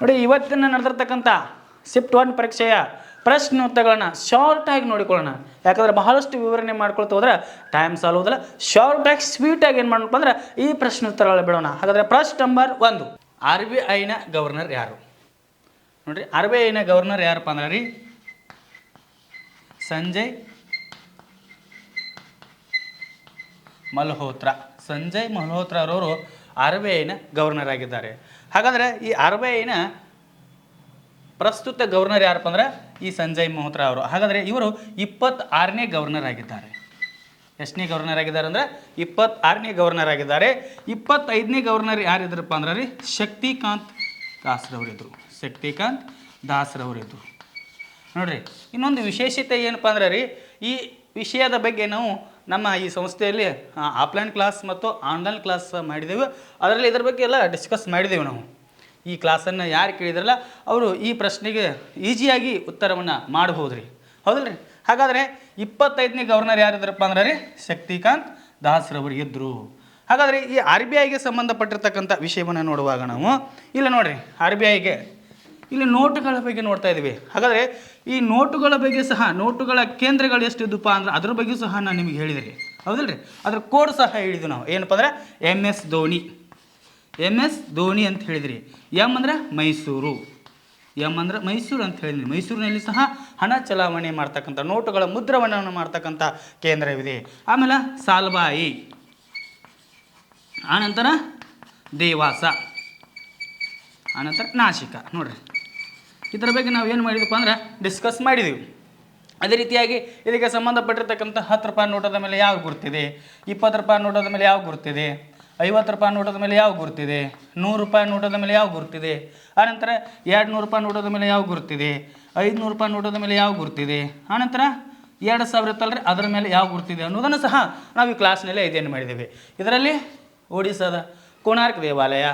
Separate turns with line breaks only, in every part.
ನೋಡಿ, ಇವತ್ತಿನ ನಡೆದಿರ್ತಕ್ಕಂಥ ಶಿಫ್ಟ್ 1 ಪರೀಕ್ಷೆಯ ಪ್ರಶ್ನೋತ್ತರಗಳನ್ನು ಶಾರ್ಟಾಗಿ ನೋಡಿಕೊಳ್ಳೋಣ. ಯಾಕಂದರೆ ಬಹಳಷ್ಟು ವಿವರಣೆ ಮಾಡ್ಕೊಳ್ತಾ ಹೋದ್ರೆ ಟೈಮ್ ಸಾಲುವುದಿಲ್ಲ. ಶಾರ್ಟಾಗಿ ಸ್ವೀಟಾಗಿ ಏನು ಮಾಡಬೇಕು ಅಂದ್ರೆ ಈ ಪ್ರಶ್ನೋತ್ತರಗಳು ಬಿಡೋಣ. ಹಾಗಾದರೆ ಪ್ರಶ್ನೆ ನಂಬರ್ 1, RBIನ ಗವರ್ನರ್ ಯಾರು? ನೋಡಿರಿ, RBIನ ಗವರ್ನರ್ ಯಾರಪ್ಪ ಅಂದ್ರೆ ರೀ ಸಂಜಯ್ ಮಲ್ಹೋತ್ರಾ. ಸಂಜಯ್ ಮಲ್ಹೋತ್ರಾ ಅವರವರು RBIನ ಗವರ್ನರ್ ಆಗಿದ್ದಾರೆ. ಹಾಗಾದರೆ ಈ RBIನ ಪ್ರಸ್ತುತ ಗವರ್ನರ್ ಯಾರಪ್ಪ ಅಂದ್ರೆ ಈ ಸಂಜಯ್ ಮಲ್ಹೋತ್ರಾ ಅವರು. ಹಾಗಾದರೆ ಇವರು 26ನೇ ಗವರ್ನರ್ ಆಗಿದ್ದಾರೆ. ಎಷ್ಟನೇ ಗವರ್ನರ್ ಆಗಿದ್ದಾರೆ ಅಂದರೆ 26ನೇ ಗವರ್ನರ್ ಆಗಿದ್ದಾರೆ. 25ನೇ ಗವರ್ನರ್ ಯಾರಿದ್ರಪ್ಪ ಅಂದ್ರೆ ರೀ ಶಕ್ತಿಕಾಂತ್ ದಾಸ್ರವರಿದ್ದರು. ಶಕ್ತಿಕಾಂತ್ ದಾಸ್ರವರಿದ್ದರು. ನೋಡಿರಿ, ಇನ್ನೊಂದು ವಿಶೇಷತೆ ಏನಪ್ಪ ಅಂದ್ರೆ ರೀ, ಈ ವಿಷಯದ ಬಗ್ಗೆ ನಾವು ನಮ್ಮ ಈ ಸಂಸ್ಥೆಯಲ್ಲಿ ಆಫ್ಲೈನ್ ಕ್ಲಾಸ್ ಮತ್ತು ಆನ್ಲೈನ್ ಕ್ಲಾಸ್ ಮಾಡಿದೆವು. ಅದರಲ್ಲಿ ಇದರ ಬಗ್ಗೆ ಎಲ್ಲ ಡಿಸ್ಕಸ್ ಮಾಡಿದೆವು ನಾವು. ಈ ಕ್ಲಾಸನ್ನು ಯಾರು ಕೇಳಿದ್ರಲ್ಲ ಅವರು ಈ ಪ್ರಶ್ನೆಗೆ ಈಸಿಯಾಗಿ ಉತ್ತರವನ್ನು ಮಾಡಬಹುದು ರೀ, ಹೌದಲ್ಲ ರೀ? ಹಾಗಾದರೆ 25ನೇ ಗವರ್ನರ್ ಯಾರಿದ್ರಪ್ಪ ಅಂದ್ರೆ ರೀ ಶಕ್ತಿಕಾಂತ್ ದಾಸ್ರವರು ಇದ್ದರು. ಹಾಗಾದರೆ ಈ RBIಗೆ ಸಂಬಂಧಪಟ್ಟಿರ್ತಕ್ಕಂಥ ವಿಷಯವನ್ನು ನೋಡುವಾಗ ನಾವು ಇಲ್ಲ ನೋಡಿರಿ, RBIಗೆ ಇಲ್ಲಿ ನೋಟುಗಳ ಬಗ್ಗೆ ನೋಡ್ತಾ ಇದ್ದೀವಿ. ಹಾಗಾದರೆ ಈ ನೋಟುಗಳ ಬಗ್ಗೆ ಸಹ, ನೋಟುಗಳ ಕೇಂದ್ರಗಳು ಎಷ್ಟಿದ್ದಪ್ಪ ಅಂದ್ರೆ ಅದ್ರ ಬಗ್ಗೆ ಸಹ ನಾನು ನಿಮಗೆ ಹೇಳಿದೆ ರೀ, ಹೌದಲ್ಲ ರೀ? ಅದ್ರ ಕೋಡ್ ಸಹ ಹೇಳಿದ್ವಿ ನಾವು. ಏನಪ್ಪ ಅಂದ್ರೆ MS ಧೋನಿ, MS ಧೋನಿ ಅಂತ ಹೇಳಿದ್ರಿ. M ಅಂದ್ರೆ ಮೈಸೂರು, M ಅಂದ್ರೆ ಮೈಸೂರು ಅಂತ ಹೇಳಿದ್ರಿ. ಮೈಸೂರಿನಲ್ಲಿ ಸಹ ಹಣ ಚಲಾವಣೆ ಮಾಡ್ತಕ್ಕಂಥ, ನೋಟುಗಳ ಮುದ್ರಣವನ್ನು ಮಾಡ್ತಕ್ಕಂಥ ಕೇಂದ್ರವಿದೆ. ಆಮೇಲೆ ಸಾಲ್ಬಾಯಿ, ಆನಂತರ ದೇವಾಸ, ಆನಂತರ ನಾಸಿಕ. ನೋಡ್ರಿ, ಇದರ ಬಗ್ಗೆ ನಾವು ಏನು ಮಾಡಿದಪ್ಪ ಅಂದ್ರೆ ಡಿಸ್ಕಸ್ ಮಾಡಿದ್ದೀವಿ. ಅದೇ ರೀತಿಯಾಗಿ ಇದಕ್ಕೆ ಸಂಬಂಧಪಟ್ಟಿರ್ತಕ್ಕಂಥ 10 ರೂಪಾಯಿ ನೋಟದ ಮೇಲೆ ಯಾವ ಗುರುತಿದೆ, 20 ರೂಪಾಯಿ ನೋಟದ ಮೇಲೆ ಯಾವ ಗುರುತಿದೆ, 50 ರೂಪಾಯಿ ನೋಟದ ಮೇಲೆ ಯಾವ ಗುರುತಿದೆ, 100 ರೂಪಾಯಿ ನೋಟದ ಮೇಲೆ ಯಾವ ಗುರುತಿದೆ, ಆನಂತರ 200 ರೂಪಾಯಿ ನೋಟದ ಮೇಲೆ ಯಾವ ಗುರುತಿದೆ, 500 ರೂಪಾಯಿ ನೋಟದ ಮೇಲೆ ಯಾವ ಗುರುತಿದೆ, ಆನಂತರ 2000 ಇತ್ತಲ್ರಿ ಅದರ ಮೇಲೆ ಯಾವ ಗುರುತಿದೆ ಅನ್ನೋದನ್ನು ಸಹ ನಾವು ಈ ಕ್ಲಾಸ್ನಲ್ಲಿ ಅಧ್ಯಯನ ಮಾಡಿದ್ದೇವೆ. ಇದರಲ್ಲಿ ಒಡಿಸ್ಸಾದ ಕೋಣಾರ್ಕ್ ದೇವಾಲಯ,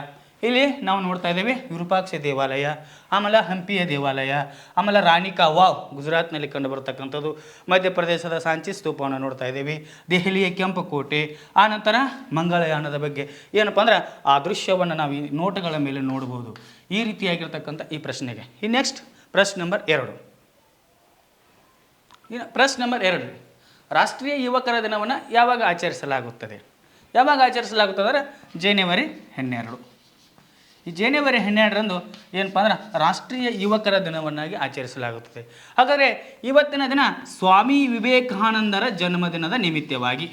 ಇಲ್ಲಿ ನಾವು ನೋಡ್ತಾ ಇದ್ದೇವೆ ವಿರೂಪಾಕ್ಷ ದೇವಾಲಯ, ಆಮೇಲೆ ಹಂಪಿಯ ದೇವಾಲಯ, ಆಮೇಲೆ ರಾಣಿ ಕಾ ವಾವ್ ಗುಜರಾತ್ನಲ್ಲಿ ಕಂಡು ಬರತಕ್ಕಂಥದ್ದು, ಮಧ್ಯಪ್ರದೇಶದ ಸಾಂಚಿ ಸ್ತೂಪವನ್ನು ನೋಡ್ತಾ ಇದ್ದೇವೆ, ದೆಹಲಿಯ ಕೆಂಪು ಕೋಟೆ, ಆನಂತರ ಮಂಗಳಯಾನದ ಬಗ್ಗೆ ಏನಪ್ಪ ಅಂದ್ರೆ ಆ ದೃಶ್ಯವನ್ನು ನಾವು ಈ ನೋಟುಗಳ ಮೇಲೆ ನೋಡ್ಬೋದು. ಈ ರೀತಿಯಾಗಿರ್ತಕ್ಕಂಥ ಈ ಪ್ರಶ್ನೆಗೆ ಈ ನೆಕ್ಸ್ಟ್ ಪ್ರಶ್ನೆ ನಂಬರ್ 2. ಪ್ರಶ್ನೆ ನಂಬರ್ 2, ರಾಷ್ಟ್ರೀಯ ಯುವಕರ ದಿನವನ್ನು ಯಾವಾಗ ಆಚರಿಸಲಾಗುತ್ತದೆ? ಯಾವಾಗ ಆಚರಿಸಲಾಗುತ್ತದೆ ಅಂದರೆ ಜನವರಿ 12. ಈ ಜನವರಿ 12ರಂದು ಏನಪ್ಪ ಅಂದ್ರೆ ರಾಷ್ಟ್ರೀಯ ಯುವಕರ ದಿನವನ್ನಾಗಿ ಆಚರಿಸಲಾಗುತ್ತದೆ. ಹಾಗಾದರೆ ಇವತ್ತಿನ ದಿನ ಸ್ವಾಮಿ ವಿವೇಕಾನಂದರ ಜನ್ಮದಿನದ ನಿಮಿತ್ತವಾಗಿ,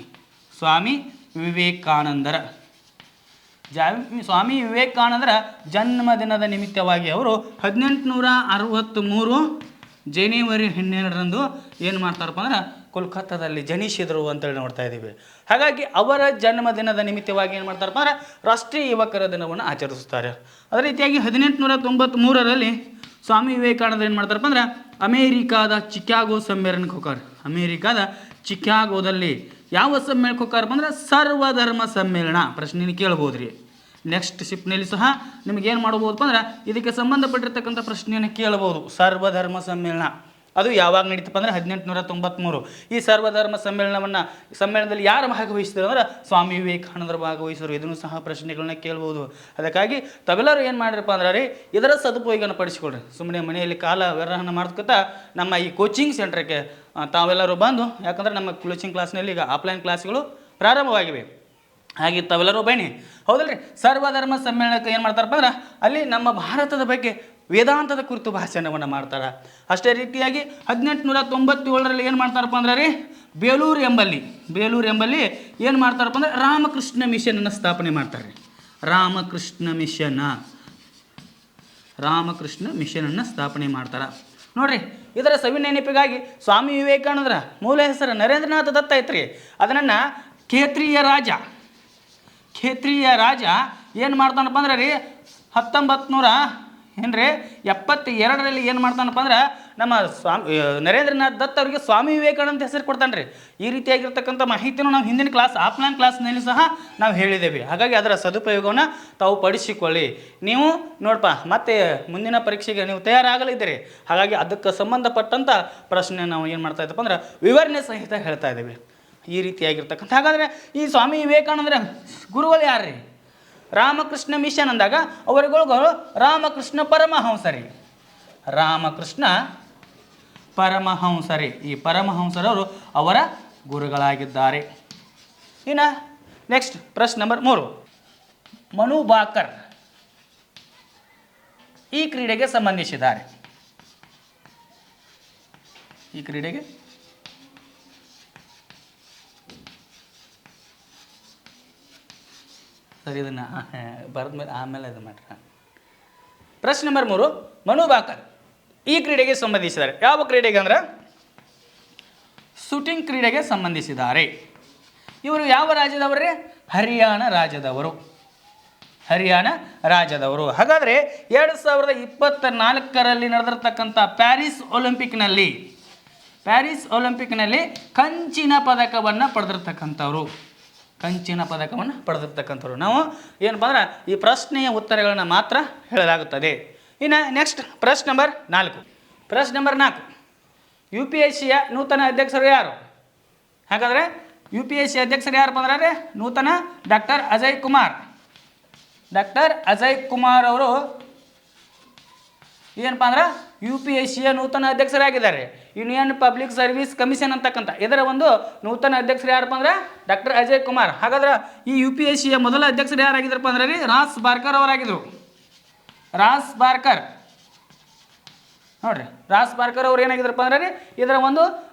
ಸ್ವಾಮಿ ವಿವೇಕಾನಂದರ ಜನ್ಮದಿನದ ನಿಮಿತ್ತವಾಗಿ ಅವರು 1863 ಜನವರಿ 12ರಂದು ಏನು ಮಾಡ್ತಾರಪ್ಪ ಅಂದ್ರೆ ಕೋಲ್ಕತ್ತಾದಲ್ಲಿ ಜನಿಸಿದರು ಅಂತೇಳಿ ನೋಡ್ತಾ ಇದ್ದೀವಿ. ಹಾಗಾಗಿ ಅವರ ಜನ್ಮದಿನದ ನಿಮಿತ್ತವಾಗಿ ಏನು ಮಾಡ್ತಾರಪ್ಪ ಅಂದ್ರೆ ರಾಷ್ಟ್ರೀಯ ಯುವಕರ ದಿನವನ್ನು ಆಚರಿಸುತ್ತಾರೆ. ಅದೇ ರೀತಿಯಾಗಿ 1893ರಲ್ಲಿ ಸ್ವಾಮಿ ವಿವೇಕಾನಂದ ಏನು ಮಾಡ್ತಾರಪ್ಪ ಅಂದ್ರೆ ಅಮೇರಿಕಾದ ಚಿಕಾಗೋ ಸಮ್ಮೇಳನಕ್ಕೆ ಹೋಗಾರ. ಅಮೇರಿಕಾದ ಚಿಕಾಗೋದಲ್ಲಿ ಯಾವ ಸಮ್ಮೇಳನಕ್ಕೆ ಹೋಗಾರಪ್ಪ ಅಂದ್ರೆ ಸರ್ವಧರ್ಮ ಸಮ್ಮೇಳನ. ಪ್ರಶ್ನೆ ಕೇಳ್ಬೋದು ರೀ. ನೆಕ್ಸ್ಟ್ ಶಿಫ್ಟ್ನಲ್ಲಿ ಸಹ ನಿಮ್ಗೆ ಏನು ಮಾಡ್ಬೋದಪ್ಪ ಅಂದ್ರೆ ಇದಕ್ಕೆ ಸಂಬಂಧಪಟ್ಟಿರ್ತಕ್ಕಂಥ ಪ್ರಶ್ನೆಯನ್ನು ಕೇಳ್ಬೋದು. ಸರ್ವಧರ್ಮ ಸಮ್ಮೇಳನ ಅದು ಯಾವಾಗ ನಡೀತಪ್ಪ ಅಂದ್ರೆ 1893. ಈ ಸರ್ವಧರ್ಮ ಸಮ್ಮೇಳನದಲ್ಲಿ ಯಾರು ಭಾಗವಹಿಸಿದ್ರು ಅಂದ್ರೆ ಸ್ವಾಮಿ ವಿವೇಕಾನಂದರು ಭಾಗವಹಿಸಿದರು. ಇದನ್ನು ಸಹ ಪ್ರಶ್ನೆಗಳನ್ನ ಕೇಳ್ಬೋದು. ಅದಕ್ಕಾಗಿ ತಾವೆಲ್ಲರೂ ಏನು ಮಾಡಿರಪ್ಪ ಅಂದ್ರೆ ರೀ ಇದರ ಸದುಪಯೋಗನ ಪಡಿಸಿಕೊಡ್ರಿ. ಸುಮ್ಮನೆ ಮನೆಯಲ್ಲಿ ಕಾಲ ವ್ಯವಹಾರ ಮಾಡ್ಕೊತಾ ನಮ್ಮ ಈ ಕೋಚಿಂಗ್ ಸೆಂಟ್ರಿಗೆ ತಾವೆಲ್ಲರೂ ಬಂದು, ಯಾಕಂದ್ರೆ ನಮ್ಮ ಕೋಚಿಂಗ್ ಕ್ಲಾಸ್ನಲ್ಲಿ ಈಗ ಆಫ್ಲೈನ್ ಕ್ಲಾಸ್ಗಳು ಪ್ರಾರಂಭವಾಗಿವೆ. ಹಾಗೆ ತಾವೆಲ್ಲರೂ ಬನ್ನಿ, ಹೌದಲ್ರಿ? ಸರ್ವಧರ್ಮ ಸಮ್ಮೇಳನಕ್ಕೆ ಏನು ಮಾಡ್ತಾರಪ್ಪ ಅಂದ್ರೆ ಅಲ್ಲಿ ನಮ್ಮ ಭಾರತದ ಬಗ್ಗೆ ವೇದಾಂತದ ಕುರಿತು ಭಾಷಣವನ್ನು ಮಾಡ್ತಾರೆ. ಅಷ್ಟೇ ರೀತಿಯಾಗಿ 1897ರಲ್ಲಿ ಏನು ಮಾಡ್ತಾರಪ್ಪ ಅಂದ್ರೆ ರೀ ಬೇಲೂರು ಎಂಬಲ್ಲಿ ಏನು ಮಾಡ್ತಾರಪ್ಪ ಅಂದ್ರೆ ರಾಮಕೃಷ್ಣ ಮಿಷನನ್ನು ಸ್ಥಾಪನೆ ಮಾಡ್ತಾರೆ. ರಾಮಕೃಷ್ಣ ಮಿಷನನ್ನು ಸ್ಥಾಪನೆ ಮಾಡ್ತಾರೆ. ನೋಡ್ರಿ, ಇದರ ಸವಿನೆನಪಿಗಾಗಿ ಸ್ವಾಮಿ ವಿವೇಕಾನಂದರ ಮೂಲ ಹೆಸರು ನರೇಂದ್ರನಾಥ ದತ್ತ ಐತ್ರಿ. ಅದನ್ನು ಖೇತ್ರಿಯ ರಾಜ ಏನು ಮಾಡ್ತಾನಪ್ಪ ಅಂದ್ರೆ ರೀ 1972ರಲ್ಲಿ ಏನು ಮಾಡ್ತಾನಪ್ಪ ಅಂದ್ರೆ ನಮ್ಮ ನರೇಂದ್ರನಾಥ್ ದತ್ತ ಅವರಿಗೆ ಸ್ವಾಮಿ ವಿವೇಕಾನಂದ ಹೆಸರು ಕೊಡ್ತಾನೆ ರೀ. ಈ ರೀತಿಯಾಗಿರ್ತಕ್ಕಂಥ ಮಾಹಿತಿಯನ್ನು ನಾವು ಹಿಂದಿನ ಕ್ಲಾಸ್ ಆಫ್ಲೈನ್ ಕ್ಲಾಸ್ನಲ್ಲಿ ಸಹ ನಾವು ಹೇಳಿದ್ದೇವೆ. ಹಾಗಾಗಿ ಅದರ ಸದುಪಯೋಗವನ್ನು ತಾವು ಪಡಿಸಿಕೊಳ್ಳಿ. ನೀವು ನೋಡಪ್ಪ ಮತ್ತೆ ಮುಂದಿನ ಪರೀಕ್ಷೆಗೆ ನೀವು ತಯಾರಾಗಲಿದ್ದೀರಿ. ಹಾಗಾಗಿ ಅದಕ್ಕೆ ಸಂಬಂಧಪಟ್ಟಂಥ ಪ್ರಶ್ನೆ ನಾವು ಏನು ಮಾಡ್ತಾ ಇದ್ದಪ್ಪ ಅಂದ್ರೆ ವಿವರಣೆ ಸಹಿತ ಹೇಳ್ತಾ ಇದ್ದೇವೆ. ಈ ರೀತಿಯಾಗಿರ್ತಕ್ಕಂಥ. ಹಾಗಾದರೆ ಈ ಸ್ವಾಮಿ ವಿವೇಕಾನಂದರ ಗುರುಗಳು ಯಾರು ರೀ? ರಾಮಕೃಷ್ಣ ಮಿಷನ್ ಅಂದಾಗ ಅವರುಗಳು ರಾಮಕೃಷ್ಣ ಪರಮಹಂಸರಿ. ರಾಮಕೃಷ್ಣ ಪರಮಹಂಸರಿ. ಈ ಪರಮಹಂಸರವರು ಅವರ ಗುರುಗಳಾಗಿದ್ದಾರೆ. ಇನ್ನು ನೆಕ್ಸ್ಟ್ ಪ್ರಶ್ನೆ ನಂಬರ್ 3. ಮನು ಭಾಕರ್ ಈ ಕ್ರೀಡೆಗೆ ಸಂಬಂಧಿಸಿದ್ದಾರೆ. ಈ ಕ್ರೀಡೆಗೆ ಸರಿ, ಇದನ್ನು ಬರೆದ್ಮೇಲೆ ಆಮೇಲೆ ಇದು ಮಾಡ್ರಿ. ಪ್ರಶ್ನೆ ನಂಬರ್ 3. ಮನು ಭಾಕರ್ ಈ ಕ್ರೀಡೆಗೆ ಸಂಬಂಧಿಸಿದ್ದಾರೆ. ಯಾವ ಕ್ರೀಡೆಗೆ ಅಂದ್ರೆ ಶೂಟಿಂಗ್ ಕ್ರೀಡೆಗೆ ಸಂಬಂಧಿಸಿದ್ದಾರೆ. ಇವರು ಯಾವ ರಾಜ್ಯದವರೇ? ಹರಿಯಾಣ ರಾಜ್ಯದವರು. ಹರಿಯಾಣ ರಾಜ್ಯದವರು. ಹಾಗಾದರೆ 2024ರಲ್ಲಿ ನಡೆದಿರ್ತಕ್ಕಂಥ ಪ್ಯಾರಿಸ್ ಒಲಿಂಪಿಕ್ನಲ್ಲಿ ಕಂಚಿನ ಪದಕವನ್ನು ಪಡೆದಿರ್ತಕ್ಕಂಥವ್ರು. ನಾವು ಏನಪ್ಪ ಅಂದ್ರೆ ಈ ಪ್ರಶ್ನೆಯ ಉತ್ತರಗಳನ್ನು ಮಾತ್ರ ಹೇಳಲಾಗುತ್ತದೆ. ಇನ್ನು ನೆಕ್ಸ್ಟ್ ಪ್ರಶ್ನೆ ನಂಬರ್ 4. UPSCಯ ನೂತನ ಅಧ್ಯಕ್ಷರು ಯಾರು? ಹಾಗಾದರೆ UPSC ಅಧ್ಯಕ್ಷರು ಯಾರಪ್ಪ ಅಂದ್ರೆ ನೂತನ ಡಾಕ್ಟರ್ ಅಜಯ್ ಕುಮಾರ್ ಅವರು ಏನಪ್ಪ ಅಂದ್ರೆ UPSCಯ ನೂತನ ಅಧ್ಯಕ್ಷರಾಗಿದ್ದಾರೆ. ಯೂನಿಯನ್ ಪಬ್ಲಿಕ್ ಸರ್ವಿಸ್ ಕಮಿಷನ್ ಅಂತಕ್ಕಂಥ ಇದರ ಒಂದು ನೂತನ ಅಧ್ಯಕ್ಷರು ಯಾರಪ್ಪ ಅಂದ್ರೆ ಡಾಕ್ಟರ್ ಅಜಯ್ ಕುಮಾರ್. ಹಾಗಾದ್ರೆ ಈ UPSCಯ ಮೊದಲ ಅಧ್ಯಕ್ಷರು ಯಾರಾಗಿದ್ದಾರಪ್ಪ ಅಂದ್ರೆ ರಾಸ್ ಬಾರ್ಕರ್ ಅವರಾಗಿದ್ದರು. ನೋಡ್ರಿ, ರಾಸ್ ಬಾರ್ಕರ್ ಅವ್ರು ಏನಾಗಿದ್ರಪ್ಪ ಅಂದ್ರೆ ಇದರ ಒಂದು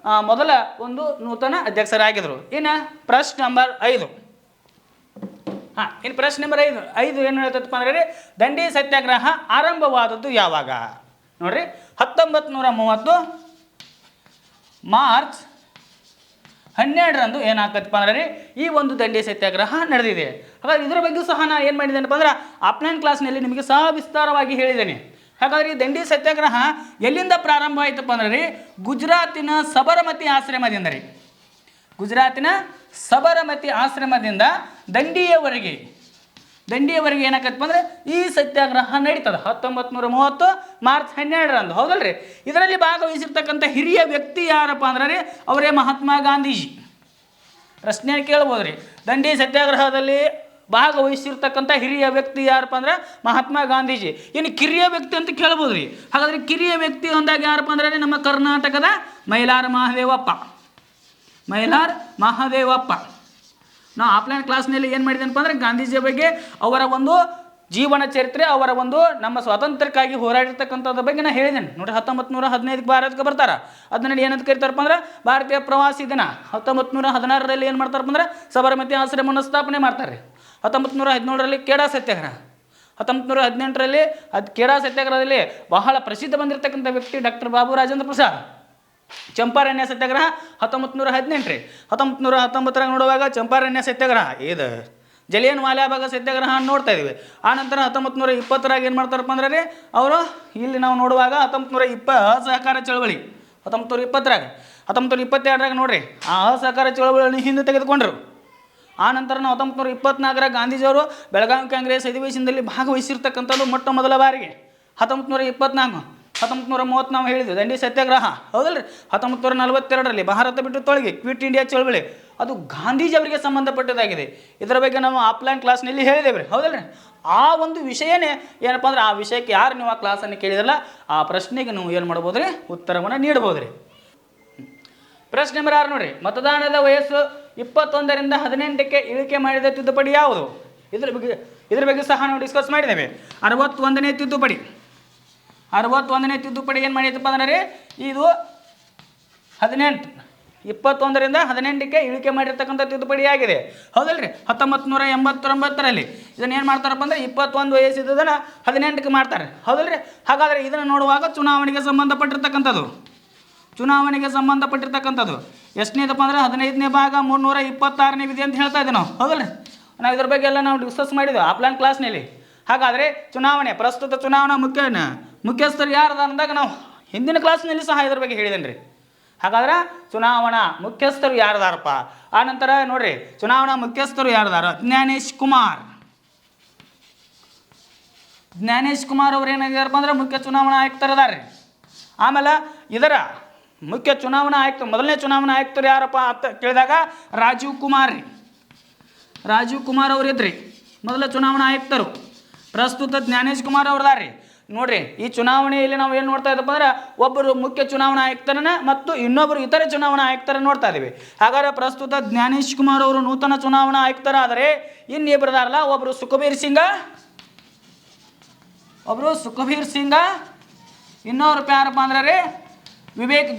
ಮೊದಲ ಒಂದು ನೂತನ ಅಧ್ಯಕ್ಷರಾಗಿದ್ದರು. ಇನ್ನು ಪ್ರಶ್ನೆ ನಂಬರ್ 5. ಇನ್ನು ಪ್ರಶ್ನೆ ನಂಬರ್ 5 ಏನು ಹೇಳ್ತಪ್ಪ ಅಂದ್ರೆ ದಂಡಿ ಸತ್ಯಾಗ್ರಹ ಆರಂಭವಾದದ್ದು ಯಾವಾಗ? ನೋಡ್ರಿ, 1930 ಮಾರ್ಚ್ 12ರಂದು ಏನಾಗ್ತದಪ್ಪ ಅಂದ್ರೆ ಈ ಒಂದು ದಂಡಿ ಸತ್ಯಾಗ್ರಹ ನಡೆದಿದೆ. ಹಾಗಾಗಿ ಇದರ ಬಗ್ಗೆ ಸಹ ನಾನು ಏನು ಮಾಡಿದ್ದೇನಪ್ಪ ಅಂದ್ರೆ ಆಫ್ಲೈನ್ ಕ್ಲಾಸ್ನಲ್ಲಿ ನಿಮಗೆ ಸಹ ವಿಸ್ತಾರವಾಗಿ ಹೇಳಿದ್ದೇನೆ. ಹಾಗಾದ್ರೆ ಈ ದಂಡಿ ಸತ್ಯಾಗ್ರಹ ಎಲ್ಲಿಂದ ಪ್ರಾರಂಭ ಆಯ್ತಪ್ಪ ಅಂದ್ರೆ ಗುಜರಾತಿನ ಸಬರಮತಿ ಆಶ್ರಮದಿಂದ ದಂಡಿಯವರೆಗೆ ಏನಾಗತ್ತಪ್ಪ ಅಂದ್ರೆ ಈ ಸತ್ಯಾಗ್ರಹ ನಡೀತದೆ 1930 ಮಾರ್ಚ್ 12ರಂದು. ಹೌದಲ್ರಿ? ಇದರಲ್ಲಿ ಭಾಗವಹಿಸಿರ್ತಕ್ಕಂಥ ಹಿರಿಯ ವ್ಯಕ್ತಿ ಯಾರಪ್ಪ ಅಂದ್ರೆ ಅವರೇ ಮಹಾತ್ಮ ಗಾಂಧೀಜಿ. ಪ್ರಶ್ನೆ ಕೇಳ್ಬೋದ್ರಿ, ದಂಡಿ ಸತ್ಯಾಗ್ರಹದಲ್ಲಿ ಭಾಗವಹಿಸಿರ್ತಕ್ಕಂಥ ಹಿರಿಯ ವ್ಯಕ್ತಿ ಯಾರಪ್ಪ ಅಂದ್ರೆ ಮಹಾತ್ಮ ಗಾಂಧೀಜಿ. ಇನ್ನು ಕಿರಿಯ ವ್ಯಕ್ತಿ ಅಂತ ಕೇಳ್ಬೋದ್ರಿ. ಹಾಗಾದ್ರೆ ಕಿರಿಯ ವ್ಯಕ್ತಿ ಅಂದಾಗ ಯಾರಪ್ಪ ಅಂದ್ರೆ ನಮ್ಮ ಕರ್ನಾಟಕದ ಮೈಲಾರ ಮಹಾದೇವಪ್ಪ. ನಾವು ಆಫ್ಲೈನ್ ಕ್ಲಾಸ್ನಲ್ಲಿ ಏನು ಮಾಡಿದ್ದೇನಪ್ಪ ಅಂದ್ರೆ ಗಾಂಧೀಜಿಯ ಬಗ್ಗೆ ಅವರ ಒಂದು ಜೀವನ ಚರಿತ್ರೆ, ಅವರ ಒಂದು ನಮ್ಮ ಸ್ವಾತಂತ್ರ್ಯಕ್ಕಾಗಿ ಹೋರಾಡಿರ್ತಕ್ಕಂಥದ್ರ ಬಗ್ಗೆ ನಾನು ಹೇಳಿದ್ದೇನೆ. ನೋಡಿ, 1915 ಭಾರತಕ್ಕೆ ಬರ್ತಾರೆ. ಅದನ್ನ ಏನಂತ ಕರಿತಾರಪ್ಪ ಅಂದ್ರೆ ಭಾರತೀಯ ಪ್ರವಾಸಿ ದಿನ. 1916ರಲ್ಲಿ ಏನು ಮಾಡ್ತಾರಪ್ಪ ಅಂದ್ರೆ ಸಬರಮತಿ ಆಶ್ರಮವನ್ನು ಸ್ಥಾಪನೆ ಮಾಡ್ತಾರೆ. 1917ರಲ್ಲಿ ಖೇಡಾ ಸತ್ಯಾಗ್ರಹ. 1918ರಲ್ಲಿ ಖೇಡಾ ಸತ್ಯಾಗ್ರಹದಲ್ಲಿ ಬಹಳ ಪ್ರಸಿದ್ಧ ಬಂದಿರತಕ್ಕಂಥ ವ್ಯಕ್ತಿ ಡಾಕ್ಟರ್ ಬಾಬು ರಾಜೇಂದ್ರ ಪ್ರಸಾದ್. ಚಂಪಾರಣ್ಯ ಸತ್ಯಾಗ್ರಹ 1918. 1919 ನೋಡುವಾಗ ಚಂಪಾರಣ್ಯ ಸತ್ಯಾಗ್ರಹ, ಇದು ಜಲಿಯನ್ ವಾಲಾಬಾಗ್ ಸತ್ಯಾಗ್ರಹ ನೋಡ್ತಾ ಇದ್ದೀವಿ. ಆನಂತರ 1920 ಏನು ಮಾಡ್ತಾರಪ್ಪ ಅಂದ್ರೆ ಅವರು ಇಲ್ಲಿ ನಾವು ನೋಡುವಾಗ 1920 ಅಸಹಕಾರ ಚಳವಳಿ 1920. 1922 ನೋಡ್ರಿ ಆ ಅಸಹಕಾರ ಚಳವಳಿಯನ್ನು ಹಿಂದೆ ತೆಗೆದುಕೊಂಡ್ರು. ಆನಂತರ 1924 ಗಾಂಧೀಜಿಯವರು ಬೆಳಗಾವಿ ಕಾಂಗ್ರೆಸ್ ಅಧಿವೇಶನದಲ್ಲಿ ಭಾಗವಹಿಸಿರ್ತಕ್ಕಂಥದ್ದು ಮೊಟ್ಟ ಮೊದಲ ಬಾರಿಗೆ. 1924 1930 ನಾವು ಹೇಳಿದ್ವಿ ದಂಡಿ ಸತ್ಯಾಗ್ರಹ. ಹೌದಲ್ರಿ? 1942ರಲ್ಲಿ ಭಾರತ ಬಿಟ್ಟು ತೊಳಗೆ ಕ್ವಿಟ್ ಇಂಡಿಯಾ ಚಳವಳಿ, ಅದು ಗಾಂಧೀಜಿ ಅವರಿಗೆ ಸಂಬಂಧಪಟ್ಟದಾಗಿದೆ. ಇದರ ಬಗ್ಗೆ ನಾವು ಆಫ್ಲೈನ್ ಕ್ಲಾಸ್ನಲ್ಲಿ ಹೇಳಿದ್ದೇವೆ. ಹೌದಲ್ರಿ? ಆ ಒಂದು ವಿಷಯನೇ ಏನಪ್ಪ ಅಂದ್ರೆ ಆ ವಿಷಯಕ್ಕೆ ಯಾರು ನೀವು ಆ ಕ್ಲಾಸನ್ನು ಕೇಳಿದ್ರಲ್ಲ ಆ ಪ್ರಶ್ನೆಗೆ ನೀವು ಏನು ಮಾಡ್ಬೋದ್ರಿ? ಉತ್ತರವನ್ನು ನೀಡ್ಬೋದ್ರಿ. ಪ್ರಶ್ನೆ ನಂಬರ್ 6 ನೋಡ್ರಿ, ಮತದಾನದ ವಯಸ್ಸು 21ರಿಂದ 18ಕ್ಕೆ ಇಳಿಕೆ ಮಾಡಿದ ತಿದ್ದುಪಡಿ ಯಾವುದು? ಇದ್ರ ಬಗ್ಗೆ ಸಹ ನಾವು ಡಿಸ್ಕಸ್ ಮಾಡಿದ್ದೇವೆ. 61ನೇ ತಿದ್ದುಪಡಿ. 61ನೇ ತಿದ್ದುಪಡಿ ಏನು ಮಾಡಿದಪ್ಪ ಅಂದ್ರೆ ಇದು 21ರಿಂದ 18ಕ್ಕೆ ಇಳಿಕೆ ಮಾಡಿರ್ತಕ್ಕಂಥ ತಿದ್ದುಪಡಿ ಆಗಿದೆ. ಹೌದಲ್ರಿ? 1989ರಲ್ಲಿ ಇದನ್ನು ಏನು ಮಾಡ್ತಾರಪ್ಪ ಅಂದ್ರೆ 21 ವಯಸ್ಸಿದ್ದನ್ನು 18ಕ್ಕೆ ಮಾಡ್ತಾರೆ. ಹೌದಲ್ರಿ? ಹಾಗಾದರೆ ಇದನ್ನು ನೋಡುವಾಗ ಚುನಾವಣೆಗೆ ಸಂಬಂಧಪಟ್ಟಿರ್ತಕ್ಕಂಥದ್ದು ಎಷ್ಟನೇದಪ್ಪ ಅಂದ್ರೆ 15ನೇ ಭಾಗ 326ನೇ ವಿಧಿ ಅಂತ ಹೇಳ್ತಾ ಇದ್ದೀವಿ ನಾವು. ಹೌದಲ್ರಿ? ನಾವು ಇದ್ರ ಬಗ್ಗೆ ಎಲ್ಲ ನಾವು ಡಿಸ್ಕಸ್ ಮಾಡಿದ್ವಿ ಆಫ್ಲೈನ್ ಕ್ಲಾಸ್ನಲ್ಲಿ. ಹಾಗಾದರೆ ಪ್ರಸ್ತುತ ಚುನಾವಣಾ ಮುಖ್ಯಸ್ಥರು ಯಾರದ ಅಂದಾಗ ನಾವು ಹಿಂದಿನ ಕ್ಲಾಸ್ನಲ್ಲಿ ಸಹ ಇದ್ರ ಬಗ್ಗೆ ಹೇಳಿದ್ದೇನೆ ರೀ. ಹಾಗಾದ್ರೆ ಚುನಾವಣಾ ಮುಖ್ಯಸ್ಥರು ಯಾರದಾರಪ್ಪ? ಆನಂತರ ನೋಡ್ರಿ, ಚುನಾವಣಾ ಮುಖ್ಯಸ್ಥರು ಯಾರದಾರ? ಜ್ಞಾನೇಶ್ ಕುಮಾರ್ ಅವ್ರು ಏನಾಗಿದಾರಪ್ಪ ಅಂದ್ರೆ ಮುಖ್ಯ ಚುನಾವಣಾ ಆಯುಕ್ತರದಾರ್ರಿ. ಆಮೇಲೆ ಇದರ ಮುಖ್ಯ ಚುನಾವಣಾ ಆಯುಕ್ತ ಮೊದಲನೇ ಚುನಾವಣಾ ಆಯುಕ್ತರು ಯಾರಪ್ಪ ಅಂತ ಕೇಳಿದಾಗ ರಾಜೀವ್ ಕುಮಾರ್ ಅವ್ರು ಇದ್ರಿ. ಮೊದಲ ಚುನಾವಣಾ ಆಯುಕ್ತರು ಪ್ರಸ್ತುತ ಜ್ಞಾನೇಶ್ ಕುಮಾರ್ ಅವ್ರದಾರ್ರಿ. ನೋಡ್ರಿ, ಈ ಚುನಾವಣೆಯಲ್ಲಿ ನಾವು ಏನು ನೋಡ್ತಾ ಇದ್ದಪ್ಪ ಅಂದ್ರೆ ಒಬ್ಬರು ಮುಖ್ಯ ಚುನಾವಣಾ ಆಯುಕ್ತರನ್ನ ಮತ್ತು ಇನ್ನೊಬ್ಬರು ಇತರೆ ಚುನಾವಣಾ ಆಯುಕ್ತರನ್ನು ನೋಡ್ತಾ ಇದ್ದೀವಿ. ಹಾಗಾದ್ರೆ ಪ್ರಸ್ತುತ ಜ್ಞಾನೇಶ್ ಕುಮಾರ್ ಅವರು ನೂತನ ಚುನಾವಣಾ ಆಯುಕ್ತರಾದರೆ ಇನ್ನಿಬ್ಬರದಾರಲ್ಲ, ಒಬ್ಬರು ಸುಖಬೀರ್ ಸಿಂಗ, ಇನ್ನೊಬ್ರು ಯಾರಪ್ಪ ಅಂದ್ರೆ ರೀ ವಿವೇಕ್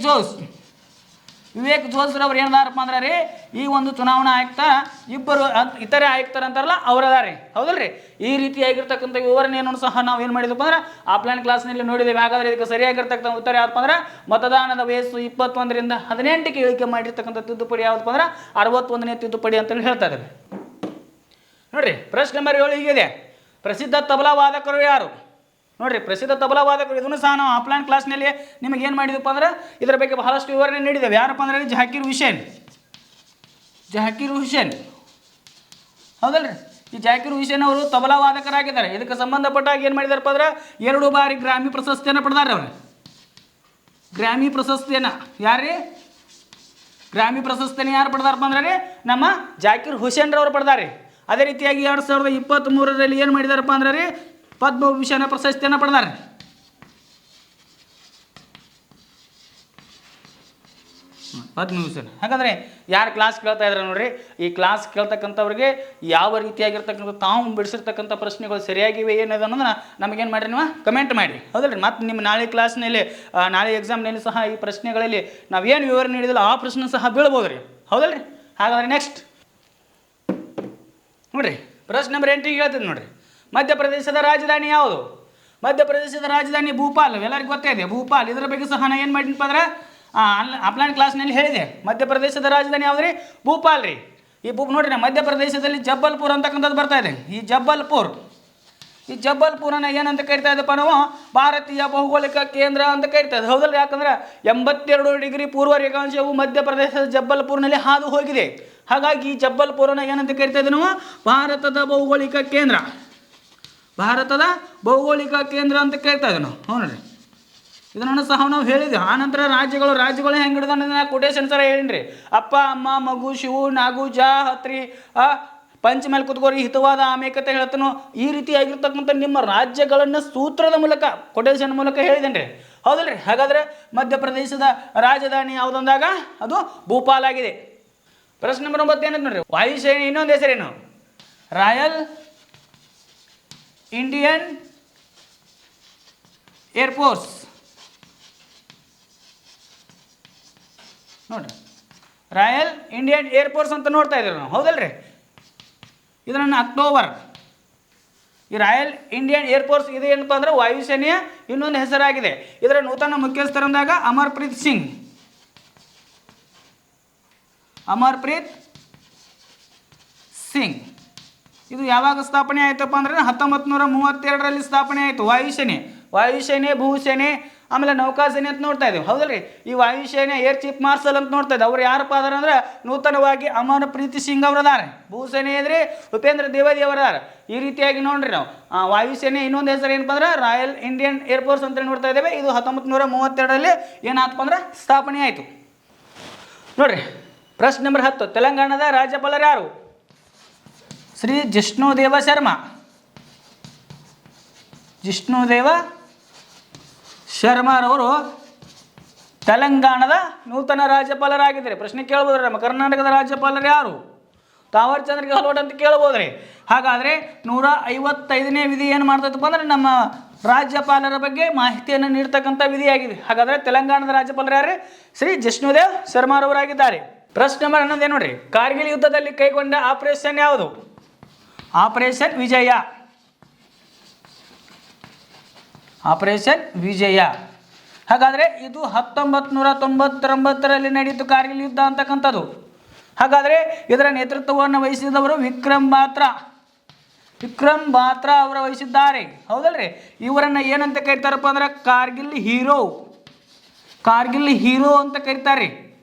ಜೋಸ್ರವ್ರು ಏನದಾರಪ್ಪ ಅಂದ್ರೆ ರೀ ಈ ಒಂದು ಚುನಾವಣಾ ಆಯುಕ್ತ, ಇಬ್ಬರು ಇತರೆ ಆಯುಕ್ತರು ಅಂತಾರಲ್ಲ ಅವರದಾರೆ. ಹೌದಲ್ರಿ? ಈ ರೀತಿಯಾಗಿರ್ತಕ್ಕಂಥ ವಿವರಣೆಯನ್ನು ಸಹ ನಾವು ಏನು ಮಾಡಿದಪ್ಪ ಅಂದ್ರೆ ಆಫ್ಲೈನ್ ಕ್ಲಾಸ್ನಲ್ಲಿ ನೋಡಿದ್ದೇವೆ. ಹಾಗಾದರೆ ಇದಕ್ಕೆ ಸರಿಯಾಗಿರ್ತಕ್ಕಂಥ ಉತ್ತರ ಯಾವಪ್ಪ ಅಂದ್ರೆ ಮತದಾನದ ವಯಸ್ಸು 21ರಿಂದ 18ಕ್ಕೆ ಇಳಿಕೆ ಮಾಡಿರ್ತಕ್ಕಂಥ ತಿದ್ದುಪಡಿ ಯಾವಪ್ಪ ಅಂದ್ರೆ 61ನೇ ತಿದ್ದುಪಡಿ ಅಂತೇಳಿ ಹೇಳ್ತಾ ಇದ್ದೇವೆ. ನೋಡ್ರಿ, ಪ್ರಶ್ನೆ ನಂಬರ್ 7 ಹೀಗಿದೆ. ಪ್ರಸಿದ್ಧ ತಬಲಾ ವಾದಕರು ಯಾರು? ನೋಡ್ರಿ, ಪ್ರಸಿದ್ಧ ತಬಲಾ ವಾದಕರು ಇದನ್ನು ಸಹ ನಾವು ಆಫ್ಲೈನ್ ಕ್ಲಾಸ್ನಲ್ಲಿ ನಿಮಗೆ ಏನು ಮಾಡಿದಪ್ಪ ಅಂದ್ರೆ ಇದರ ಬಗ್ಗೆ ಬಹಳಷ್ಟು ವಿವರಣೆ ನೀಡಿದ್ದೇವೆ. ಯಾರಪ್ಪ ಅಂದ್ರೆ ಜಾಕಿರ್ ಹುಸೇನ್. ಹೌದಲ್ರಿ? ಈ ಜಾಕಿರ್ ಹುಸೇನ್ ಅವರು ತಬಲಾ ವಾದಕರಾಗಿದ್ದಾರೆ. ಇದಕ್ಕೆ ಸಂಬಂಧಪಟ್ಟಾಗ ಏನು ಮಾಡಿದಾರಪ್ಪ ಅಂದ್ರೆ 2 ಬಾರಿ ಗ್ರಾಮಿ ಪ್ರಶಸ್ತಿಯನ್ನು ಪಡೆದಾರೆ. ಅವರು ಗ್ರಾಮಿ ಪ್ರಶಸ್ತಿಯನ್ನು ಗ್ರಾಮಿ ಪ್ರಶಸ್ತಿಯನ್ನು ಯಾರು ಪಡೆದಾರಪ್ಪ ಅಂದ್ರೆ ನಮ್ಮ ಜಾಕಿರ್ ಹುಸೇನ್ ರವರು ಪಡೆದಾರೆ. ಅದೇ ರೀತಿಯಾಗಿ 2023ರಲ್ಲಿ ಏನು ಮಾಡಿದಾರಪ್ಪ ಅಂದ್ರೆ ರೀ ಪದ್ಮಭೂಷಣ ಪ್ರಶಸ್ತಿಯನ್ನು ಪಡೆದಾರೆ. ಪದ್ಮಭೂಷಣ. ಹಾಗಾದರೆ ಯಾರು ಕ್ಲಾಸ್ ಕೇಳ್ತಾ ಇದ್ದಾರೆ ನೋಡ್ರಿ, ಈ ಕ್ಲಾಸ್ ಕೇಳ್ತಕ್ಕಂಥವ್ರಿಗೆ ಯಾವ ರೀತಿಯಾಗಿರ್ತಕ್ಕಂಥ ತಾವು ಬಿಡಿಸಿರ್ತಕ್ಕಂಥ ಪ್ರಶ್ನೆಗಳು ಸರಿಯಾಗಿವೆ ಏನಿದೆ ಅನ್ನೋದನ್ನ ನಮಗೇನು ಮಾಡಿರಿ ನೀವು ಕಮೆಂಟ್ ಮಾಡಿ. ಹೌದಲ್ರಿ? ಮತ್ತು ನಿಮ್ಮ ನಾಳೆ ಕ್ಲಾಸ್ನಲ್ಲಿ ನಾಳೆ ಎಕ್ಸಾಮ್ನಲ್ಲಿ ಸಹ ಈ ಪ್ರಶ್ನೆಗಳಲ್ಲಿ ನಾವೇನು ವಿವರಣೆ ನೀಡಿದಿಲ್ಲ ಆ ಪ್ರಶ್ನೆ ಸಹ ಬೀಳ್ಬೋದು ರೀ. ಹೌದಲ್ರಿ? ಹಾಗಾದರೆ ನೆಕ್ಸ್ಟ್ ನೋಡಿರಿ, ಪ್ರಶ್ನೆ ನಂಬರ್ 8 ಹೇಳ್ತೀನಿ ನೋಡಿರಿ. ಮಧ್ಯಪ್ರದೇಶದ ರಾಜಧಾನಿ ಯಾವುದು? ಮಧ್ಯಪ್ರದೇಶದ ರಾಜಧಾನಿ ಭೂಪಾಲ್. ಎಲ್ಲರಿಗೂ ಗೊತ್ತೇ ಇದೆ ಭೂಪಾಲ್. ಇದರ ಬಗ್ಗೆ ಸಹ ನಾನು ಏನು ಮಾಡಿನಪ್ಪ ಅಂದ್ರೆ ಆಫ್ಲೈನ್ ಕ್ಲಾಸ್ನಲ್ಲಿ ಹೇಳಿದೆ. ಮಧ್ಯಪ್ರದೇಶದ ರಾಜಧಾನಿ ಯಾವುದು ರೀ? ಭೂಪಾಲ್ ರೀ. ಈ ನೋಡ್ರಿ, ಮಧ್ಯಪ್ರದೇಶದಲ್ಲಿ ಜಬ್ಬಲ್ಪುರ್ ಅಂತಕ್ಕಂಥದ್ದು ಬರ್ತಾ ಇದೆ. ಈ ಜಬ್ಬಲ್ಪುರನ ಏನಂತ ಕರಿತಾ ಇದ್ದಪ್ಪ ನಾವು ಭಾರತೀಯ ಭೌಗೋಳಿಕ ಕೇಂದ್ರ ಅಂತ ಕರಿತಾ ಇದ್ದೆ. ಹೌದಲ್ಲ? ಯಾಕಂದ್ರೆ 82 ಡಿಗ್ರಿ ಪೂರ್ವ ರೇಖಾಂಶವು ಮಧ್ಯಪ್ರದೇಶದ ಜಬ್ಬಲ್ಪುರ್ನಲ್ಲಿ ಹಾದು ಹೋಗಿದೆ. ಹಾಗಾಗಿ ಈ ಜಬ್ಬಲ್ಪುರನ ಏನಂತ ಕರಿತಾ ಇದ್ದೆ ನಾವು ಭಾರತದ ಭೌಗೋಳಿಕ ಕೇಂದ್ರ ಅಂತ ಕರಿತಾ ಇದ್ದೆ ನಾವು. ಹ್ಞೂ ನೋಡ್ರಿ, ಇದನ್ನು ಸಹ ನಾವು ಹೇಳಿದ್ವಿ. ಆನಂತರ ರಾಜ್ಯಗಳು ಹೆಂಗೆ ಹಿಡಿದ ಕೊಟೇಶನ್ ಸರ ಹೇಳಿನ್ರಿ. ಅಪ್ಪ, ಅಮ್ಮ, ಮಗು, ಶಿವು, ನಾಗು, ಜಾ, ಹತ್ರಿ, ಪಂಚ ಮೇಲೆ ಕುತ್ಕೋರಿ, ಹಿತವಾದ ಆಮೇಕತೆ ಹೇಳ್ತಾನೋ ಈ ರೀತಿಯಾಗಿರ್ತಕ್ಕಂಥ ನಿಮ್ಮ ರಾಜ್ಯಗಳನ್ನು ಸೂತ್ರದ ಮೂಲಕ ಕೊಟೇಶನ್ ಮೂಲಕ ಹೇಳಿದ್ದೇನೆ ರೀ. ಹೌದಲ್ರಿ? ಹಾಗಾದರೆ ಮಧ್ಯಪ್ರದೇಶದ ರಾಜಧಾನಿ ಯಾವುದಂದಾಗ ಅದು ಭೂಪಾಲ್ ಆಗಿದೆ. ಪ್ರಶ್ನೆ ನಂಬರ್ 9 ಏನಂತ ನೋಡ್ರಿ, ವಾಯುಸೇನೆ ಇನ್ನೊಂದು ಹೆಸರೇನು? Royal Indian air force. ನೋಡ್ರಿ, ರಾಯಲ್ ಇಂಡಿಯನ್ ಏರ್ಫೋರ್ಸ್ ಅಂತ ನೋಡ್ತಾ ಇದ್ದೀವಿ ನಾವು. ಹೌದಲ್ರಿ? ಇದನ್ನು ಈ ರಾಯಲ್ ಇಂಡಿಯನ್ ಏರ್ಫೋರ್ಸ್ ಇದು ಏನಪ್ಪ ಅಂದ್ರೆ ವಾಯುಸೇನೆಯ ಇನ್ನೊಂದು ಹೆಸರಾಗಿದೆ. ಇದರ ನೂತನ ಮುಖ್ಯಸ್ಥರಂದಾಗ ಅಮರ್ಪ್ರೀತ್ ಸಿಂಗ್. ಇದು ಯಾವಾಗ ಸ್ಥಾಪನೆ ಆಯಿತಪ್ಪ ಅಂದ್ರೆ 1932ರಲ್ಲಿ ಸ್ಥಾಪನೆ ಆಯಿತು. ವಾಯುಸೇನೆ, ಭೂಸೇನೆ, ಆಮೇಲೆ ನೌಕಾಸೇನೆ ಅಂತ ನೋಡ್ತಾ ಇದ್ದೀವಿ. ಹೌದಲ್ರಿ? ಈ ವಾಯುಸೇನೆ ಏರ್ ಚೀಫ್ ಮಾರ್ಷಲ್ ಅಂತ ನೋಡ್ತಾ ಇದ್ದೀವಿ. ಅವ್ರು ಯಾರಪ್ಪ ಅದಾರ ಅಂದ್ರೆ ನೂತನವಾಗಿ ಅಮರ್ಪ್ರೀತ್ ಸಿಂಗ್ ಅವರದಾರೆ. ಭೂಸೇನೆ ಇದ್ರಿ ಉಪೇಂದ್ರ ದ್ವಿವೇದಿ ಅವರದಾರೆ. ಈ ರೀತಿಯಾಗಿ ನೋಡ್ರಿ ನಾವು ವಾಯುಸೇನೆ ಇನ್ನೊಂದು ಹೆಸರು ಏನಪ್ಪ ಅಂದ್ರೆ ರಾಯಲ್ ಇಂಡಿಯನ್ ಏರ್ಫೋರ್ಸ್ ಅಂತ ನೋಡ್ತಾ ಇದ್ದೇವೆ. ಇದು 1932ರಲ್ಲಿ ಏನಾಯ್ತಪ್ಪ ಅಂದ್ರೆ ಸ್ಥಾಪನೆ ಆಯಿತು. ನೋಡ್ರಿ, ಪ್ರಶ್ನೆ ನಂಬರ್ 10, ತೆಲಂಗಾಣದ ರಾಜ್ಯಪಾಲರು ಯಾರು? ಶ್ರೀ ಜಿಷ್ಣುದೇವ ಶರ್ಮಾರವರು ತೆಲಂಗಾಣದ ನೂತನ ರಾಜ್ಯಪಾಲರಾಗಿದ್ದಾರೆ. ಪ್ರಶ್ನೆ ಕೇಳ್ಬೋದ್ರಿ, ನಮ್ಮ ಕರ್ನಾಟಕದ ರಾಜ್ಯಪಾಲರು ಯಾರು? ತಾವರ್ಚಂದ್ರ ಗೆಹ್ಲೋಟ್ ಅಂತ ಕೇಳ್ಬೋದ್ರಿ. ಹಾಗಾದರೆ 155ನೇ ವಿಧಿ ಏನು ಮಾಡ್ತೈತಪ್ಪ ಅಂದ್ರೆ ನಮ್ಮ ರಾಜ್ಯಪಾಲರ ಬಗ್ಗೆ ಮಾಹಿತಿಯನ್ನು ನೀಡ್ತಕ್ಕಂಥ ವಿಧಿಯಾಗಿದೆ. ಹಾಗಾದರೆ ತೆಲಂಗಾಣದ ರಾಜ್ಯಪಾಲರು ಯಾರು? ಶ್ರೀ ಜಿಷ್ಣುದೇವ್ ಶರ್ಮಾರವರಾಗಿದ್ದಾರೆ. ಪ್ರಶ್ನೆ ನಂಬರ್ 11 ನೋಡ್ರಿ, ಕಾರ್ಗಿಲ್ ಯುದ್ಧದಲ್ಲಿ ಕೈಗೊಂಡ ಆಪರೇಷನ್ ಯಾವುದು? ಆಪರೇಷನ್ ವಿಜಯ. ಹಾಗಾದರೆ ಇದು 1999ರಲ್ಲಿ ನಡೆಯಿತು ಕಾರ್ಗಿಲ್ ಯುದ್ಧ ಅಂತಕ್ಕಂಥದ್ದು. ಹಾಗಾದರೆ ಇದರ ನೇತೃತ್ವವನ್ನು ವಹಿಸಿದವರು ವಿಕ್ರಮ್ ಬಾತ್ರಾ ಅವರು ವಹಿಸಿದ್ದಾರೆ. ಹೌದಲ್ರಿ? ಇವರನ್ನು ಏನಂತ ಕರಿತಾರಪ್ಪ ಅಂದ್ರೆ ಕಾರ್ಗಿಲ್ ಹೀರೋ ಅಂತ ಕರೀತಾರೆ.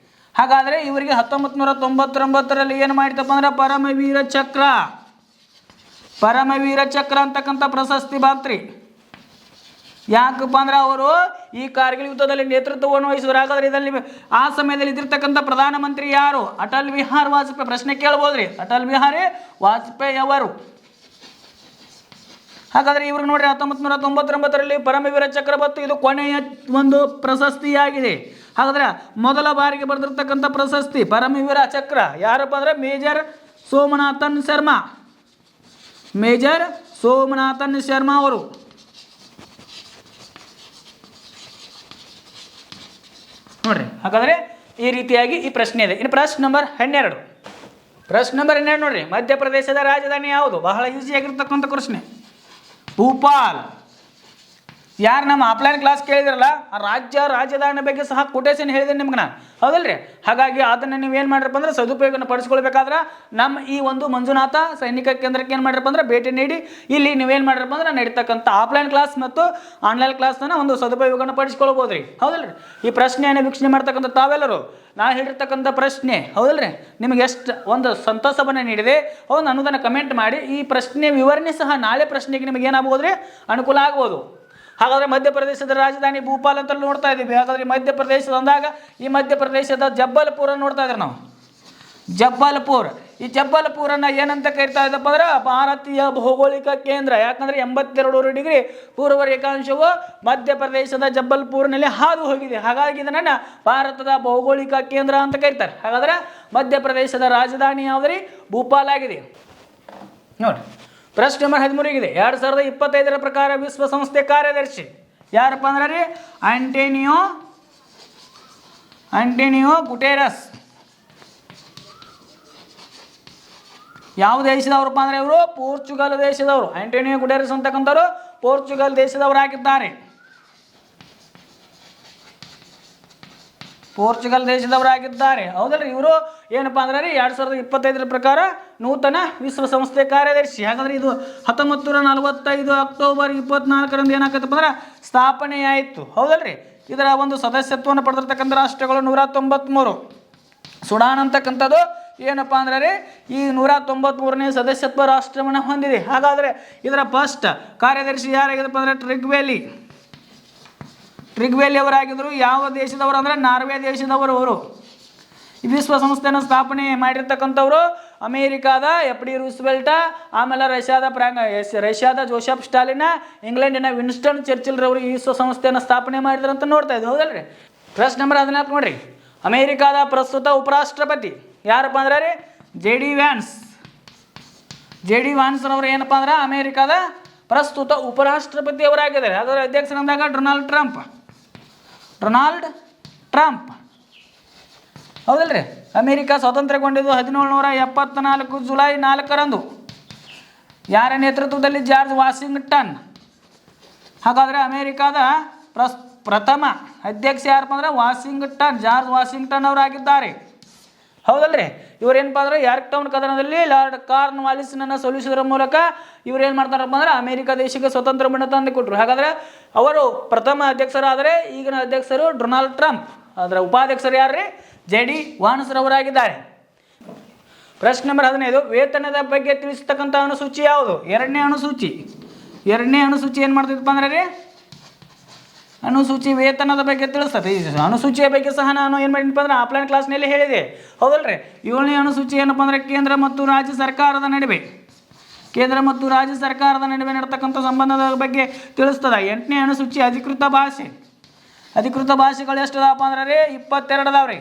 ಹಾಗಾದರೆ ಇವರಿಗೆ 1999ರಲ್ಲಿ ಏನು ಮಾಡಿತಪ್ಪ ಅಂದ್ರೆ ಪರಮವೀರ ಚಕ್ರ ಅಂತಕ್ಕಂಥ ಪ್ರಶಸ್ತಿ ಬಂತ್ರಿ. ಯಾಕಪ್ಪ ಅಂದ್ರೆ ಅವರು ಈ ಕಾರ್ಗಿಲ್ ಯುದ್ಧದಲ್ಲಿ ನೇತೃತ್ವವನ್ನು ವಹಿಸಿದ್ರು. ಹಾಗಾದ್ರೆ ಇದರಲ್ಲಿ ಆ ಸಮಯದಲ್ಲಿ ಇದ್ದಿರ್ತಕ್ಕಂಥ ಪ್ರಧಾನಮಂತ್ರಿ ಯಾರು? ಅಟಲ್ ಬಿಹಾರಿ ವಾಜಪೇಯಿ. ಪ್ರಶ್ನೆ ಕೇಳ್ಬೋದ್ರಿ, ಅಟಲ್ ಬಿಹಾರಿ ವಾಜಪೇಯಿ ಅವರು. ಹಾಗಾದರೆ ಇವರು ನೋಡ್ರಿ 1999ರಲ್ಲಿ ಪರಮವೀರ ಚಕ್ರ ಬಂತು. ಇದು ಕೊನೆಯ ಒಂದು ಪ್ರಶಸ್ತಿಯಾಗಿದೆ. ಹಾಗಾದ್ರೆ ಮೊದಲ ಬಾರಿಗೆ ಬರೆದಿರ್ತಕ್ಕಂಥ ಪ್ರಶಸ್ತಿ ಪರಮವೀರ ಚಕ್ರ ಯಾರಪ್ಪ ಅಂದರೆ ಮೇಜರ್ ಸೋಮನಾಥನ್ ಶರ್ಮಾ. ಮೇಜರ್ ಸೋಮನಾಥನ್ ಶರ್ಮಾ ಅವರು. ನೋಡ್ರಿ, ಹಾಗಾದರೆ ಈ ರೀತಿಯಾಗಿ ಈ ಪ್ರಶ್ನೆ ಇದೆ. ಇನ್ನು ಪ್ರಶ್ನೆ ನಂಬರ್ 12. ಪ್ರಶ್ನೆ ನಂಬರ್ 12 ನೋಡ್ರಿ, ಮಧ್ಯಪ್ರದೇಶದ ರಾಜಧಾನಿ ಯಾವುದು? ಬಹಳ ಈಸಿಯಾಗಿರ್ತಕ್ಕಂಥ ಪ್ರಶ್ನೆ. ಭೂಪಾಲ್. ಯಾರು ನಮ್ಮ ಆಫ್ಲೈನ್ ಕ್ಲಾಸ್ ಕೇಳಿದ್ರಲ್ಲ, ಆ ರಾಜಧಾನಿ ಬಗ್ಗೆ ಸಹ ಕೊಟೇಶನ್ ಹೇಳಿದೆ ನಿಮ್ಗೆ ನಾನು, ಹೌದಲ್ರಿ? ಹಾಗಾಗಿ ಅದನ್ನು ನೀವೇನು ಮಾಡಿರಪ್ಪ ಅಂದ್ರೆ ಸದುಪಯೋಗನ ಪಡಿಸ್ಕೊಳ್ಬೇಕಾದ್ರೆ ನಮ್ಮ ಈ ಒಂದು ಮಂಜುನಾಥ ಸೈನಿಕ ಕೇಂದ್ರಕ್ಕೆ ಏನು ಮಾಡಿರಪ್ಪ ಅಂದ್ರೆ ಭೇಟಿ ನೀಡಿ ಇಲ್ಲಿ ನೀವೇನು ಮಾಡಿರಪ್ಪ ಅಂದ್ರೆ ನಡೀತಕ್ಕಂಥ ಆಫ್ಲೈನ್ ಕ್ಲಾಸ್ ಮತ್ತು ಆನ್ಲೈನ್ ಕ್ಲಾಸ್ನ ಒಂದು ಸದುಪಯೋಗನ ಪಡಿಸ್ಕೊಳ್ಬೋದು ರೀ, ಹೌದಲ್ರಿ? ಈ ಪ್ರಶ್ನೆಯನ್ನು ವೀಕ್ಷಣೆ ಮಾಡ್ತಕ್ಕಂಥ ತಾವೆಲ್ಲರೂ ನಾ ಹೇಳಿರ್ತಕ್ಕಂಥ ಪ್ರಶ್ನೆ, ಹೌದಲ್ರಿ, ನಿಮಗೆ ಎಷ್ಟು ಒಂದು ಸಂತೋಷವನ್ನು ನೀಡಿದೆ ಹೌದು ಅನ್ನೋದನ್ನು ಕಮೆಂಟ್ ಮಾಡಿ. ಈ ಪ್ರಶ್ನೆ ವಿವರಣೆ ಸಹ ನಾಳೆ ಪ್ರಶ್ನೆಗೆ ನಿಮಗೆ ಏನಾಗ್ಬೋದು ರೀ, ಅನುಕೂಲ ಆಗ್ಬೋದು. ಹಾಗಾದರೆ ಮಧ್ಯಪ್ರದೇಶದ ರಾಜಧಾನಿ ಭೂಪಾಲ್ ಅಂತ ನೋಡ್ತಾ ಇದ್ದೀವಿ. ಹಾಗಾದರೆ ಮಧ್ಯಪ್ರದೇಶದ ಅಂದಾಗ ಈ ಮಧ್ಯಪ್ರದೇಶದ ಜಬ್ಬಲ್ಪುರ ನೋಡ್ತಾ ಇದ್ದಾರೆ ನಾವು. ಜಬ್ಬಲ್ಪುರ್, ಈ ಜಬ್ಬಲ್ಪುರನ್ನು ಏನಂತ ಕರಿತಾ ಇದ್ದಪ್ಪ ಅಂದ್ರೆ ಭಾರತೀಯ ಭೌಗೋಳಿಕ ಕೇಂದ್ರ. ಯಾಕಂದರೆ 82 ಡಿಗ್ರಿ ಪೂರ್ವ ರೇಖಾಂಶವು ಮಧ್ಯಪ್ರದೇಶದ ಜಬ್ಬಲ್ಪುರ್ನಲ್ಲಿ ಹಾದು ಹೋಗಿದೆ. ಹಾಗಾಗಿ ಇದನ್ನು ಭಾರತದ ಭೌಗೋಳಿಕ ಕೇಂದ್ರ ಅಂತ ಕರೀತಾರೆ. ಹಾಗಾದರೆ ಮಧ್ಯಪ್ರದೇಶದ ರಾಜಧಾನಿ ಯಾವುದ್ರಿ? ಭೂಪಾಲ್ ಆಗಿದೆ. ನೋಡಿ, ಪ್ರಶ್ನೆ ನಂಬರ್ 13 ಇದೆ. 2025 ಪ್ರಕಾರ ವಿಶ್ವಸಂಸ್ಥೆ ಕಾರ್ಯದರ್ಶಿ ಯಾರಪ್ಪ ಅಂದ್ರೆ ರೀ? Antonio Guterres. ಯಾವ ದೇಶದವರಪ್ಪ ಅಂದರೆ ಇವರು? ಪೋರ್ಚುಗಲ್ ದೇಶದವರು. ಆಂಟೋನಿಯೋ ಗುಟೆರಸ್ ಅಂತಕ್ಕಂಥವ್ರು ಪೋರ್ಚುಗಲ್ ದೇಶದವರಾಗಿದ್ದಾರೆ. ಪೋರ್ಚುಗಲ್ ದೇಶದವರಾಗಿದ್ದಾರೆ, ಹೌದಲ್ರಿ? ಇವರು ಏನಪ್ಪ ಅಂದ್ರೆ ರೀ 2025 ಪ್ರಕಾರ ನೂತನ ವಿಶ್ವಸಂಸ್ಥೆ ಕಾರ್ಯದರ್ಶಿ. ಹಾಗಾದ್ರೆ ಇದು 1945 ಅಕ್ಟೋಬರ್ 24 ಏನಾಗತ್ತಪ್ಪ ಅಂದ್ರೆ ಸ್ಥಾಪನೆಯಾಯಿತು, ಹೌದಲ್ರಿ? ಇದರ ಒಂದು ಸದಸ್ಯತ್ವವನ್ನು ಪಡೆದಿರ್ತಕ್ಕಂಥ ರಾಷ್ಟ್ರಗಳು 193. ಸುಡಾನ್ ಅಂತಕ್ಕಂಥದ್ದು ಏನಪ್ಪ ಅಂದ್ರೆ ರೀ ಈ 193ನೇ ಸದಸ್ಯತ್ವ ರಾಷ್ಟ್ರವನ್ನು ಹೊಂದಿದೆ. ಹಾಗಾದರೆ ಇದರ ಫಸ್ಟ್ ಕಾರ್ಯದರ್ಶಿ ಯಾರಾಗಿದ್ದಪ್ಪ ಅಂದರೆ ಟ್ರಿಗ್ವೇಲಿ ಅವರಾಗಿದ್ದರು. ಯಾವ ದೇಶದವರು ಅಂದರೆ ನಾರ್ವೆ ದೇಶದವರು. ಅವರು ಈ ವಿಶ್ವಸಂಸ್ಥೆಯನ್ನು ಸ್ಥಾಪನೆ ಮಾಡಿರ್ತಕ್ಕಂಥವ್ರು ಅಮೇರಿಕಾದ FD ರೂಸ್ವೆಲ್ಟ, ಆಮೇಲೆ ರಷ್ಯಾದ ಜೋಸೆಫ್ ಸ್ಟಾಲಿನ, ಇಂಗ್ಲೆಂಡಿನ ವಿನ್ಸ್ಟನ್ ಚರ್ಚಿಲ್ ರವರು ಈ ವಿಶ್ವಸಂಸ್ಥೆಯನ್ನು ಸ್ಥಾಪನೆ ಮಾಡಿದ್ರು ಅಂತ ನೋಡ್ತಾ ಇದ್ವಿ, ಹೌದಲ್ರಿ? ಪ್ರಶ್ನೆ ನಂಬರ್ 14 ನೋಡ್ರಿ, ಅಮೇರಿಕಾದ ಪ್ರಸ್ತುತ ಉಪರಾಷ್ಟ್ರಪತಿ ಯಾರಪ್ಪ ಅಂದ್ರೆ ರೀ? JD ವ್ಯಾನ್ಸ್ ರವರು ಏನಪ್ಪ ಅಂದ್ರೆ ಅಮೇರಿಕಾದ ಪ್ರಸ್ತುತ ಉಪರಾಷ್ಟ್ರಪತಿ ಅವರಾಗಿದ್ದಾರೆ. ಅದರ ಅಧ್ಯಕ್ಷರಂದಾಗ ಡೊನಾಲ್ಡ್ ಟ್ರಂಪ್, ಹೌದಲ್ರಿ? ಅಮೇರಿಕಾ ಸ್ವಾತಂತ್ರ್ಯಗೊಂಡಿದ್ದು 1774 ಜುಲೈ 4ರಂದು. ಯಾರ ನೇತೃತ್ವದಲ್ಲಿ? George Washington. ಹಾಗಾದರೆ ಅಮೇರಿಕಾದ ಪ್ರಥಮ ಅಧ್ಯಕ್ಷ ಯಾರಪ್ಪ ಅಂದ್ರೆ ಜಾರ್ಜ್ ವಾಷಿಂಗ್ಟನ್ ಅವರಾಗಿದ್ದಾರೆ, ಹೌದಲ್ರಿ? ಇವರೇನಪ್ಪ ಅಂದ್ರೆ ಯಾರ್ಕ್ಟೌನ್ ಕದನದಲ್ಲಿ ಲಾರ್ಡ್ ಕಾರ್ನ್ ವಾಲಿಸ್ನನ್ನು ಸೋಲಿಸುವುದರ ಮೂಲಕ ಇವರೇನು ಮಾಡ್ತಾರಪ್ಪ ಅಂದ್ರೆ ಅಮೇರಿಕಾ ದೇಶಕ್ಕೆ ಸ್ವತಂತ್ರ ಬಣ್ಣ ತಂದು ಕೊಟ್ಟರು. ಹಾಗಾದರೆ ಅವರು ಪ್ರಥಮ ಅಧ್ಯಕ್ಷರಾದರೆ ಈಗಿನ ಅಧ್ಯಕ್ಷರು ಡೊನಾಲ್ಡ್ ಟ್ರಂಪ್, ಅದರ ಉಪಾಧ್ಯಕ್ಷರು ಯಾರ್ರಿ? JD ವ್ಯಾನ್ಸ್ ರವರಾಗಿದ್ದಾರೆ. ಪ್ರಶ್ನೆ ನಂಬರ್ 15, ವೇತನದ ಬಗ್ಗೆ ತಿಳಿಸ್ತಕ್ಕಂಥ ಅನುಸೂಚಿ ಯಾವುದು? ಎರಡನೇ ಅನುಸೂಚಿ ಏನು ಮಾಡ್ತಿದ್ದಪ್ಪ ಅಂದ್ರೆ ರೀ ಅನುಸೂಚಿ ವೇತನದ ಬಗ್ಗೆ ತಿಳಿಸ್ತದೆ. ಈ ಅನುಸೂಚಿಯ ಬಗ್ಗೆ ಸಹ ನಾನು ಏನು ಮಾಡಿನಪ್ಪ ಅಂದ್ರೆ ಆಫ್ಲೈನ್ ಕ್ಲಾಸ್ನಲ್ಲಿ ಹೇಳಿದೆ, ಹೌದಲ್ರಿ? 7ನೇ ಅನುಸೂಚಿ ಏನಪ್ಪ ಅಂದ್ರೆ ಕೇಂದ್ರ ಮತ್ತು ರಾಜ್ಯ ಸರ್ಕಾರದ ನಡುವೆ ನಡ್ತಕ್ಕಂಥ ಸಂಬಂಧದ ಬಗ್ಗೆ ತಿಳಿಸ್ತದೆ. 8ನೇ ಅನುಸೂಚಿ ಅಧಿಕೃತ ಭಾಷೆಗಳು ಎಷ್ಟು ಅದಾವಪ್ಪ ಅಂದ್ರೆ ರೀ 22 ಅದಾವ್ರಿ.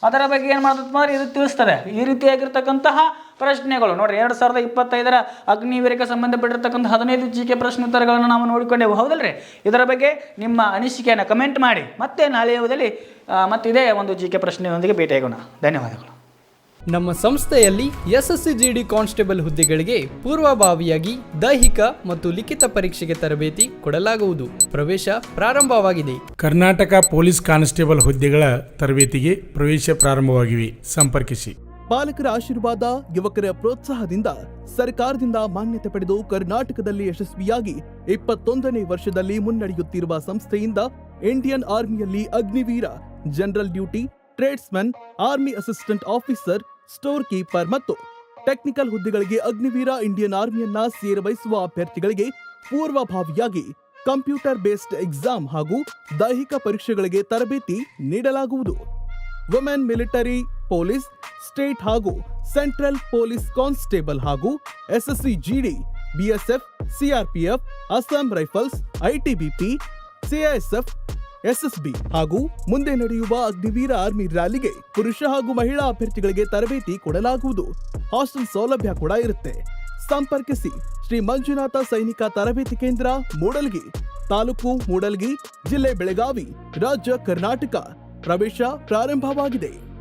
ಅದರ ಬಗ್ಗೆ ಏನು ಮಾಡ್ತಪ್ಪ ಅಂದ್ರೆ ಇದು ತಿಳಿಸ್ತದೆ. ಈ ರೀತಿಯಾಗಿರ್ತಕ್ಕಂತಹ ಪ್ರಶ್ನೆಗಳು ನೋಡಿರಿ. 2025 ಅಗ್ನಿವೀರಕ್ಕೆ ಸಂಬಂಧಪಟ್ಟಿರ್ತಕ್ಕಂಥ 15 GK ಪ್ರಶ್ನೋತ್ತರಗಳನ್ನು ನಾವು ನೋಡಿಕೊಂಡೆವು, ಹೌದಲ್ರಿ? ಇದರ ಬಗ್ಗೆ ನಿಮ್ಮ ಅನಿಸಿಕೆಯನ್ನು ಕಮೆಂಟ್ ಮಾಡಿ. ಮತ್ತೆ ನಾಳೆಯಲ್ಲಿ ಮತ್ತಿದೇ ಒಂದು GK ಪ್ರಶ್ನೆಯೊಂದಿಗೆ ಭೇಟಿಯಾಗೋಣ. ಧನ್ಯವಾದಗಳು.
ನಮ್ಮ ಸಂಸ್ಥೆಯಲ್ಲಿ SSC GD ಕಾನ್ಸ್ಟೇಬಲ್ ಹುದ್ದೆಗಳಿಗೆ ಪೂರ್ವಭಾವಿಯಾಗಿ ದೈಹಿಕ ಮತ್ತು ಲಿಖಿತ ಪರೀಕ್ಷೆಗೆ ತರಬೇತಿ ಕೊಡಲಾಗುವುದು. ಪ್ರವೇಶ ಪ್ರಾರಂಭವಾಗಿದೆ.
ಕರ್ನಾಟಕ ಪೊಲೀಸ್ ಕಾನ್ಸ್ಟೇಬಲ್ ಹುದ್ದೆಗಳ ತರಬೇತಿಗೆ ಪ್ರವೇಶ ಪ್ರಾರಂಭವಾಗಿವೆ. ಸಂಪರ್ಕಿಸಿ.
ಪಾಲಕರ ಆಶೀರ್ವಾದ, ಯುವಕರ ಪ್ರೋತ್ಸಾಹದಿಂದ ಸರ್ಕಾರದಿಂದ ಮಾನ್ಯತೆ ಪಡೆದು ಕರ್ನಾಟಕದಲ್ಲಿ ಯಶಸ್ವಿಯಾಗಿ 21ನೇ ವರ್ಷದಲ್ಲಿ ಮುನ್ನಡೆಯುತ್ತಿರುವ ಸಂಸ್ಥೆಯಿಂದ ಇಂಡಿಯನ್ ಆರ್ಮಿಯಲ್ಲಿ Agniveer, general duty, tradesman, army assistant officer, store keeper ಮತ್ತು ಟೆಕ್ನಿಕಲ್ ಹುದ್ದೆಗಳಿಗೆ ಅಗ್ನಿವೀರ ಇಂಡಿಯನ್ ಆರ್ಮಿಯನ್ನ ಸೇರಬಯಸುವ ಅಭ್ಯರ್ಥಿಗಳಿಗೆ ಪೂರ್ವಭಾವಿಯಾಗಿ ಕಂಪ್ಯೂಟರ್ ಬೇಸ್ಡ್ ಎಕ್ಸಾಮ್ ಹಾಗೂ ದೈಹಿಕ ಪರೀಕ್ಷೆಗಳಿಗೆ ತರಬೇತಿ ನೀಡಲಾಗುವುದು. ವುಮೆನ್ ಮಿಲಿಟರಿ, ಪೊಲೀಸ್, ಸ್ಟೇಟ್ ಹಾಗೂ ಸೆಂಟ್ರಲ್ ಪೊಲೀಸ್ ಕಾನ್ಸ್ಟೇಬಲ್ ಹಾಗೂ SSC GD BSF, CRPF, Assam rifles, ITBP, CISF, SSB ಹಾಗೂ ಮುಂದೆ ನಡೆಯುವ ಅಗ್ನಿವೀರ ಆರ್ಮಿ ರ್ಯಾಲಿಗೆ ಪುರುಷ ಹಾಗೂ ಮಹಿಳಾ ಅಭ್ಯರ್ಥಿಗಳಿಗೆ ತರಬೇತಿ ಕೊಡಲಾಗುವುದು. ಹಾಸ್ಟೆಲ್ ಸೌಲಭ್ಯ ಕೂಡ ಇರುತ್ತೆ. ಸಂಪರ್ಕಿಸಿ ಶ್ರೀ ಮಂಜುನಾಥ ಸೈನಿಕ ತರಬೇತಿ ಕೇಂದ್ರ, ಮೂಡಲ್ಗಿ, ತಾಲೂಕು ಮೂಡಲ್ಗಿ, ಜಿಲ್ಲೆ ಬೆಳಗಾವಿ, ರಾಜ್ಯ ಕರ್ನಾಟಕ. ಪ್ರವೇಶ ಪ್ರಾರಂಭವಾಗಿದೆ.